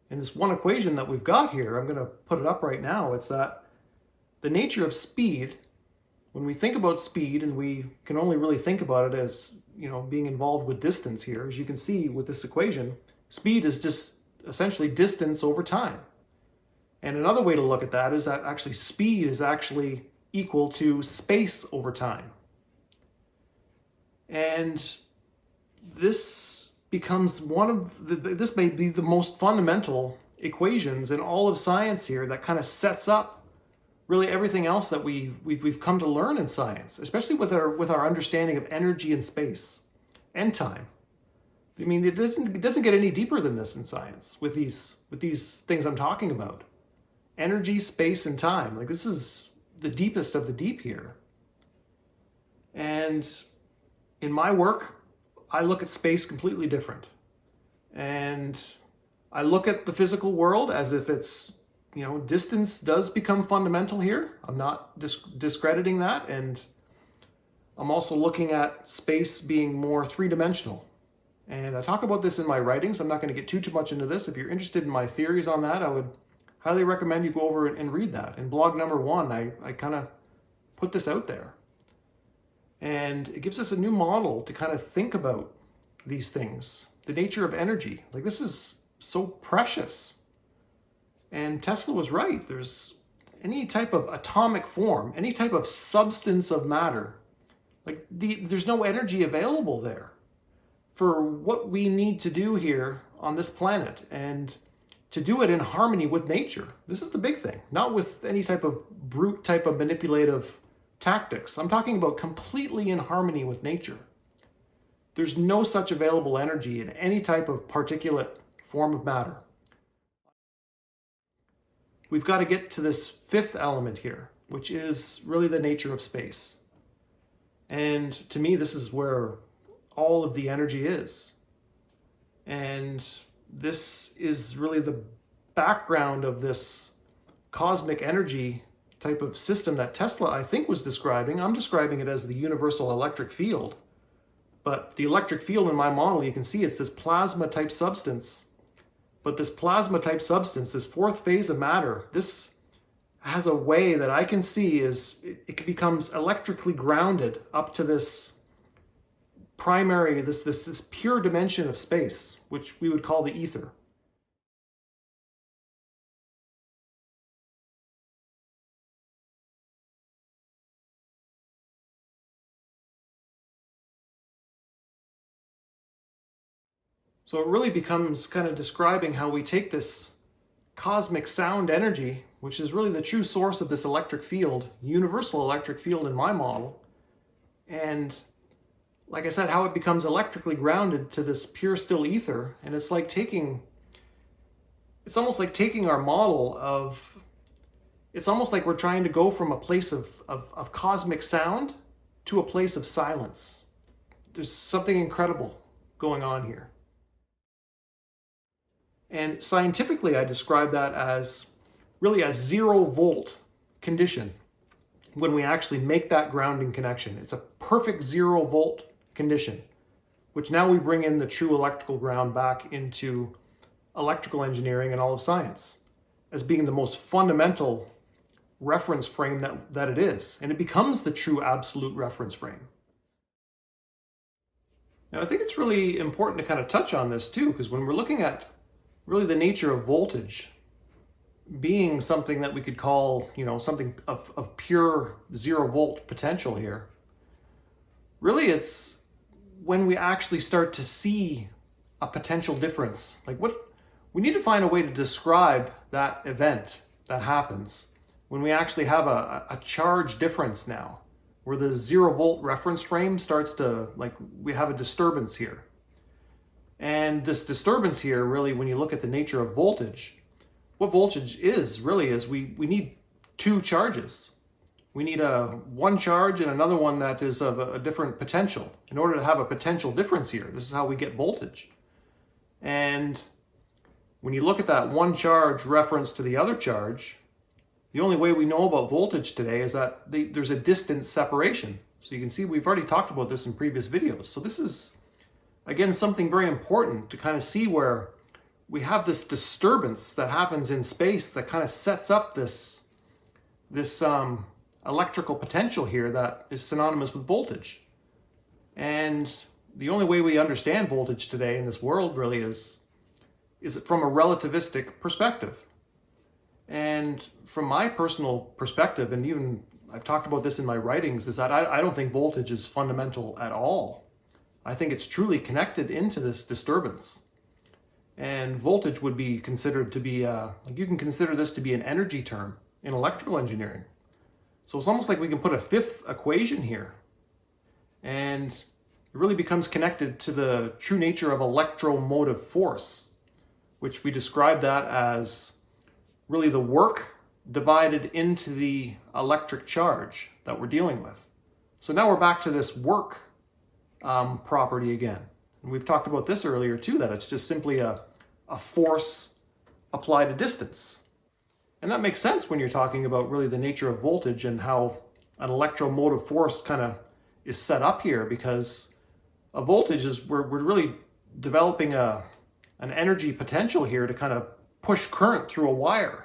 And this one equation that we've got here, I'm going to put it up right now. It's that the nature of speed, when we think about speed, and we can only really think about it as, you know, being involved with distance here, as you can see with this equation, speed is just essentially distance over time. And another way to look at that is that actually speed is actually equal to space over time. And this becomes this may be the most fundamental equations in all of science here that kind of sets up really everything else that we've come to learn in science, especially with our understanding of energy and space and time. I mean, it doesn't get any deeper than this in science with these things I'm talking about. Energy, space, and time. Like, this is the deepest of the deep here. And in my work, I look at space completely different. And I look at the physical world as if it's, distance does become fundamental here. I'm not discrediting that. And I'm also looking at space being more three-dimensional. And I talk about this in my writings. I'm not going to get too much into this. If you're interested in my theories on that, I would highly recommend you go over and read that. In blog number 1, I kind of put this out there. And it gives us a new model to kind of think about these things. The nature of energy. Like, this is so precious. And Tesla was right. There's any type of atomic form, any type of substance of matter. Like, there's no energy available there for what we need to do here on this planet, and to do it in harmony with nature. This is the big thing, not with any type of brute type of manipulative tactics. I'm talking about completely in harmony with nature. There's no such available energy in any type of particulate form of matter. We've got to get to this fifth element here, which is really the nature of space. And to me, this is where all of the energy is. And this is really the background of this cosmic energy type of system that Tesla, I think, was describing. I'm describing it as the universal electric field. But the electric field in my model, you can see it's this plasma type substance. But this plasma type substance, this fourth phase of matter, this has a way that I can see is it becomes electrically grounded up to this primary, this pure dimension of space, which we would call the ether. So it really becomes kind of describing how we take this cosmic sound energy, which is really the true source of this electric field, universal electric field in my model, and like I said, how it becomes electrically grounded to this pure still ether. And it's almost like taking our model of, it's almost like we're trying to go from a place of cosmic sound to a place of silence. There's something incredible going on here. And scientifically, I describe that as really a 0-volt condition when we actually make that grounding connection. It's a perfect 0-volt condition, which now we bring in the true electrical ground back into electrical engineering and all of science as being the most fundamental reference frame that it is. And it becomes the true absolute reference frame. Now, I think it's really important to kind of touch on this too, because when we're looking at really the nature of voltage being something that we could call, something of pure 0-volt potential here, really it's when we actually start to see a potential difference. Like, we need to find a way to describe that event that happens when we actually have a charge difference now, where the 0-volt reference frame starts to, we have a disturbance here. And this disturbance here, really, when you look at the nature of voltage, what voltage is we need two charges. We need one charge and another one that is of a different potential. In order to have a potential difference here, this is how we get voltage. And when you look at that one charge reference to the other charge, the only way we know about voltage today is that there's a distance separation. So you can see we've already talked about this in previous videos. So this is, again, something very important to kind of see where we have this disturbance that happens in space that kind of sets up this electrical potential here that is synonymous with voltage. And the only way we understand voltage today in this world really is from a relativistic perspective. And from my personal perspective, and even I've talked about this in my writings, is that I don't think voltage is fundamental at all. I think it's truly connected into this disturbance. And voltage would be considered to be, like you can consider this to be an energy term in electrical engineering. So it's almost like we can put a fifth equation here. And it really becomes connected to the true nature of electromotive force, which we describe that as really the work divided into the electric charge that we're dealing with. So now we're back to this work property again. And we've talked about this earlier too, that it's just simply a force applied to distance. And that makes sense when you're talking about really the nature of voltage and how an electromotive force kind of is set up here, because a voltage is, we're really developing an energy potential here to kind of push current through a wire,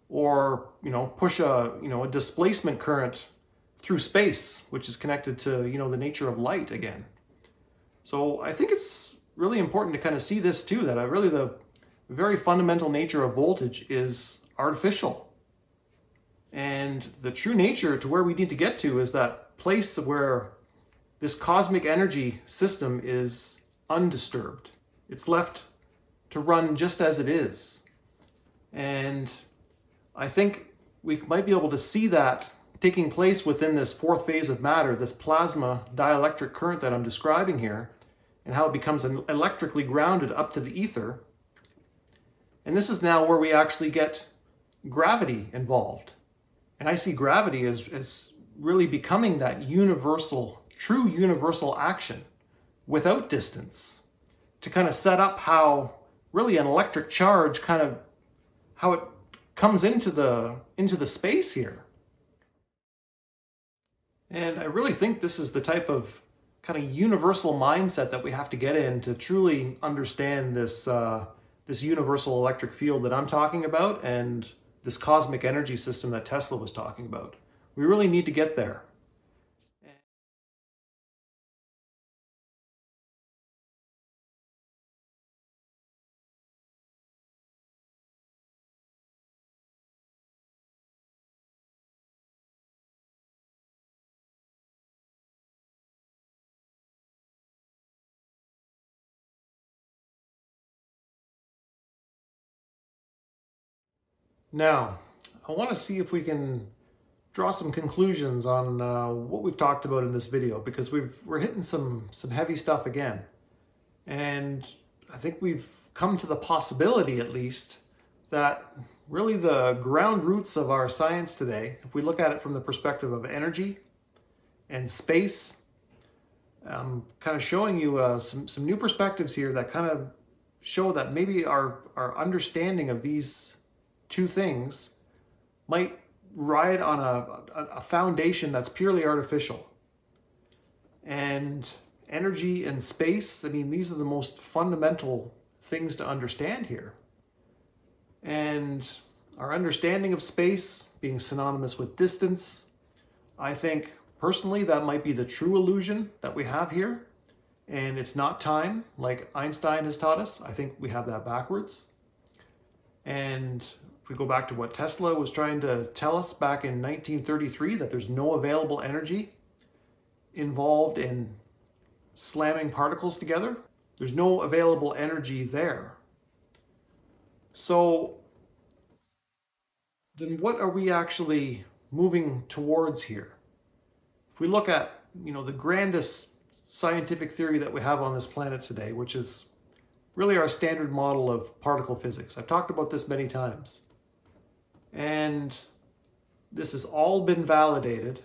or push a displacement current through space, which is connected to the nature of light again. So I think it's really important to kind of see this too, that really the very fundamental nature of voltage is artificial. And the true nature to where we need to get to is that place where this cosmic energy system is undisturbed. It's left to run just as it is. And I think we might be able to see that taking place within this fourth phase of matter, this plasma dielectric current that I'm describing here, and how it becomes electrically grounded up to the ether. And this is now where we actually get gravity involved. And I see gravity as really becoming that universal, true universal action without distance, to kind of set up how really an electric charge kind of, how it comes into the space here. And I really think this is the type of kind of universal mindset that we have to get in to truly understand this this universal electric field that I'm talking about, and this cosmic energy system that Tesla was talking about. We really need to get there. Now, I want to see if we can draw some conclusions on what we've talked about in this video, because we're hitting some heavy stuff again. And I think we've come to the possibility, at least, that really the ground roots of our science today, if we look at it from the perspective of energy and space, kind of showing you some new perspectives here that kind of show that maybe our understanding of these two things might ride on a foundation that's purely artificial. And energy and space, I mean, these are the most fundamental things to understand here. And our understanding of space being synonymous with distance, I think personally that might be the true illusion that we have here. And it's not time, like Einstein has taught us. I think we have that backwards. And if we go back to what Tesla was trying to tell us back in 1933, that there's no available energy involved in slamming particles together. There's no available energy there. So then what are we actually moving towards here? If we look at, the grandest scientific theory that we have on this planet today, which is really our standard model of particle physics. I've talked about this many times. And this has all been validated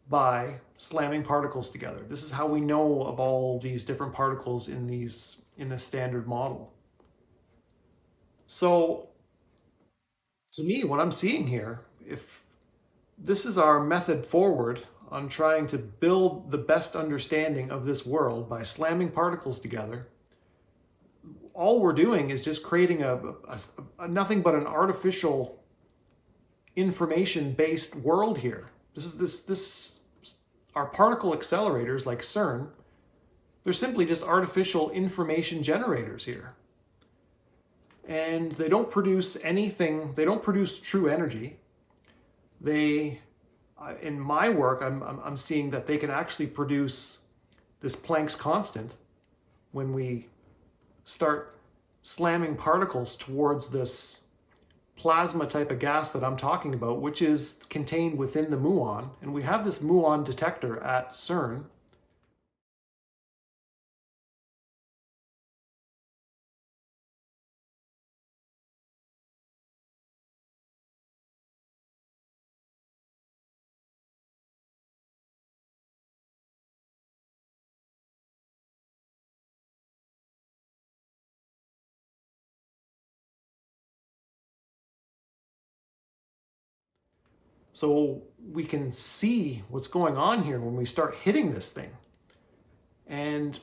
by slamming particles together. This is how we know of all these different particles in this standard model. So to me, what I'm seeing here, if this is our method forward on trying to build the best understanding of this world by slamming particles together, all we're doing is just creating a nothing but an artificial information-based world here. Our particle accelerators like CERN, they're simply just artificial information generators here. And they don't produce anything, they don't produce true energy. They in my work, I'm seeing that they can actually produce this Planck's constant when we start slamming particles towards this plasma type of gas that I'm talking about, which is contained within the muon. And we have this muon detector at CERN. So we can see what's going on here when we start hitting this thing. And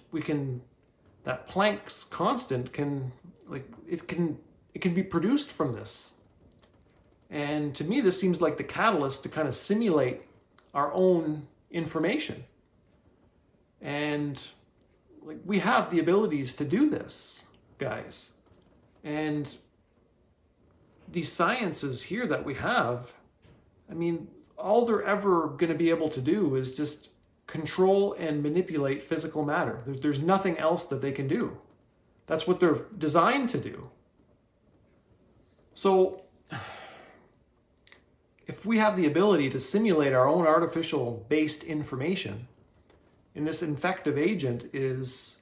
that Planck's constant can be produced from this. And to me, this seems like the catalyst to kind of simulate our own information. And we have the abilities to do this, guys. And these sciences here that we have, I mean, all they're ever going to be able to do is just control and manipulate physical matter. There's nothing else that they can do. That's what they're designed to do. So if we have the ability to simulate our own artificial based information, and this infective agent is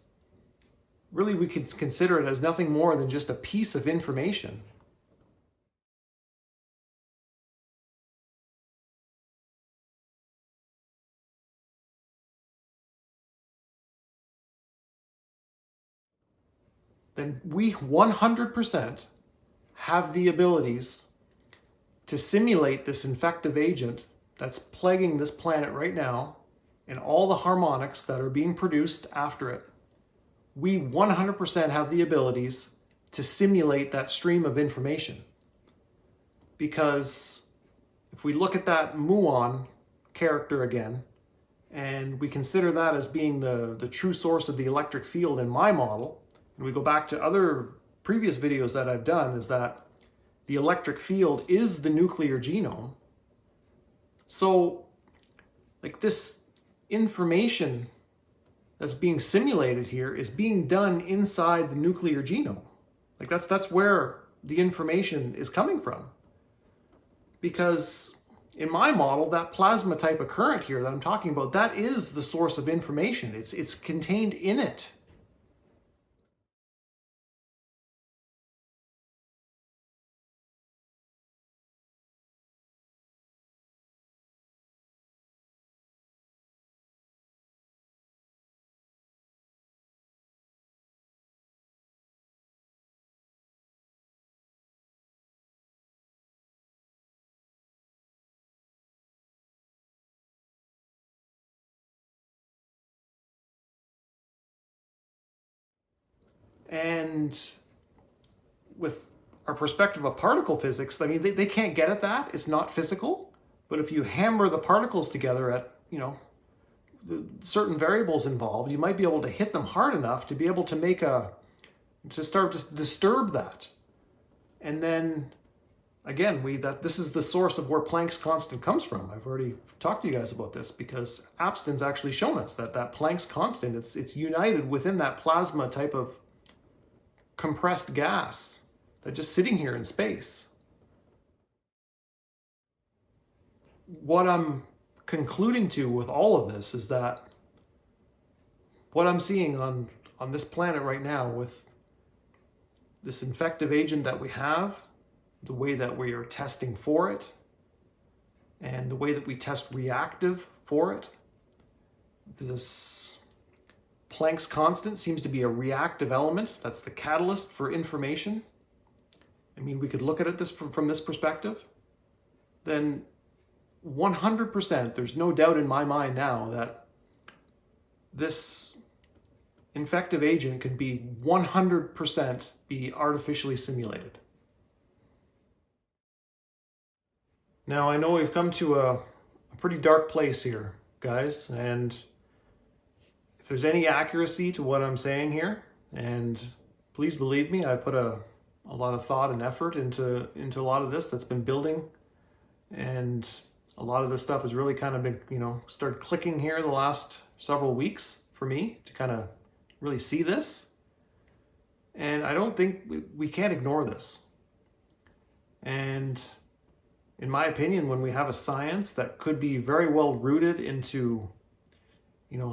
really, we can consider it as nothing more than just a piece of information. Then we 100% have the abilities to simulate this infective agent that's plaguing this planet right now and all the harmonics that are being produced after it. We 100% have the abilities to simulate that stream of information. Because if we look at that muon character again, and we consider that as being the true source of the electric field in my model, and we go back to other previous videos that I've done, is that the electric field is the nuclear genome. So, this information that's being simulated here is being done inside the nuclear genome. That's where the information is coming from. Because in my model, that plasma type of current here that I'm talking about, that is the source of information. It's contained in it. And with our perspective of particle physics, I mean, they can't get at that. It's not physical. But if you hammer the particles together at, the certain variables involved, you might be able to hit them hard enough to be able to start to disturb that. And then, again, this is the source of where Planck's constant comes from. I've already talked to you guys about this because Abstin's actually shown us that Planck's constant, it's united within that plasma type of compressed gas that's just sitting here in space. What I'm concluding to with all of this is that what I'm seeing on this planet right now with this infective agent that we have, the way that we are testing for it, and the way that we test reactive for it, this Planck's constant seems to be a reactive element. That's the catalyst for information. I mean, we could look at it from this perspective. Then 100%, there's no doubt in my mind now that this infective agent could be 100% be artificially simulated. Now, I know we've come to a pretty dark place here, guys, and if there's any accuracy to what I'm saying here, and please believe me, I put a lot of thought and effort into a lot of this that's been building, and A lot of this stuff has really kind of been, started clicking here the last several weeks for me to kind of really see this. And I don't think we can't ignore this. And in my opinion, when we have a science that could be very well rooted into,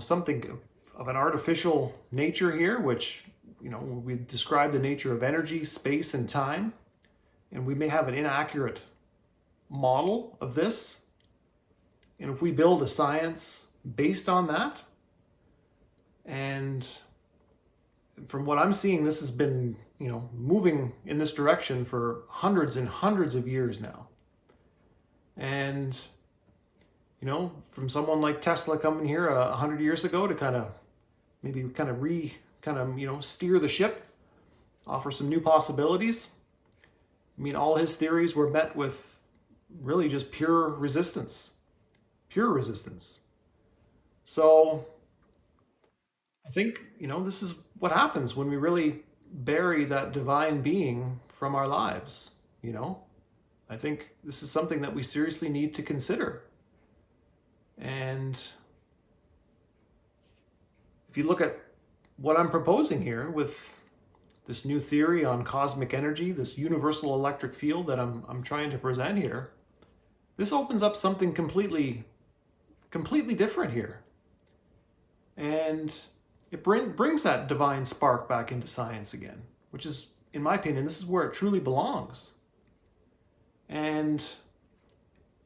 something of an artificial nature here, which, we describe the nature of energy, space, and time, and we may have an inaccurate model of this. And if we build a science based on that, and from what I'm seeing, this has been, moving in this direction for hundreds and hundreds of years now. And, from someone like Tesla coming here 100 years ago to kind of steer the ship, offer some new possibilities. I mean, all his theories were met with really just pure resistance. So I think, this is what happens when we really bury that divine being from our lives, I think this is something that we seriously need to consider. And if you look at what I'm proposing here with this new theory on cosmic energy, this universal electric field that I'm trying to present here, this opens up something completely different here. And it brings that divine spark back into science again, which is, in my opinion, this is where it truly belongs. And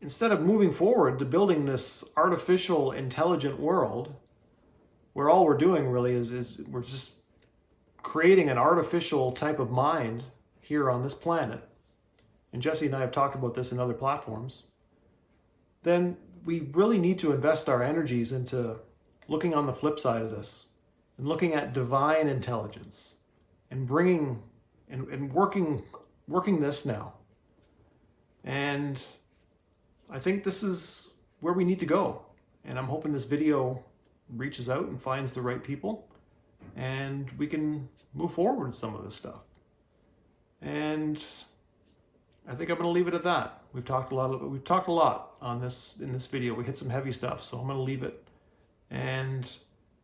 instead of moving forward to building this artificial, intelligent world, where all we're doing really is we're just creating an artificial type of mind here on this planet, and Jesse and I have talked about this in other platforms, then we really need to invest our energies into looking on the flip side of this and looking at divine intelligence and bringing and working this now. And I think this is where we need to go. And I'm hoping this video reaches out and finds the right people, and we can move forward with some of this stuff. And I think I'm going to leave it at that. We've talked a lot on this in this video. We hit some heavy stuff, so I'm going to leave it. And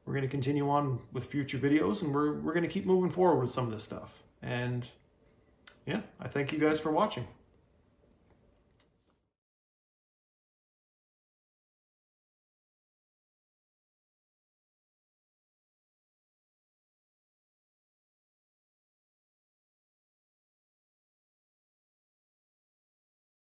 we're going to continue on with future videos, and we're going to keep moving forward with some of this stuff. And yeah, I thank you guys for watching.